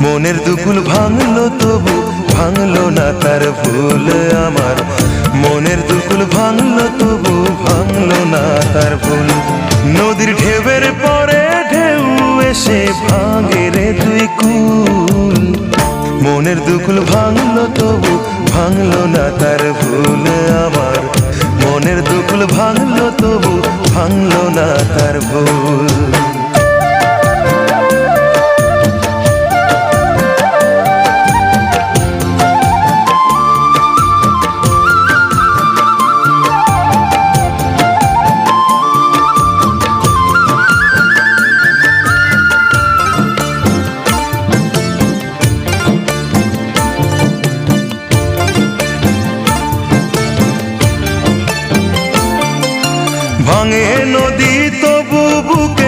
মনের দুকুল ভাঙলো তবু ভাঙলো না তার ভুল আমার। মনের দুকুল ভাঙলো তবু ভাঙলো না তার ভুল। নদীর ঢেউয়ের পরে ঢেউ এসে ভাঙে রে তুই কুল। মনের দুকুল ভাঙলো তবু ভাঙলো না তার ভুল আমার। মনের দুকুল ভাঙলো তবু ভাঙলো না তার ভুল। ভাঙে নদী তবু বুকে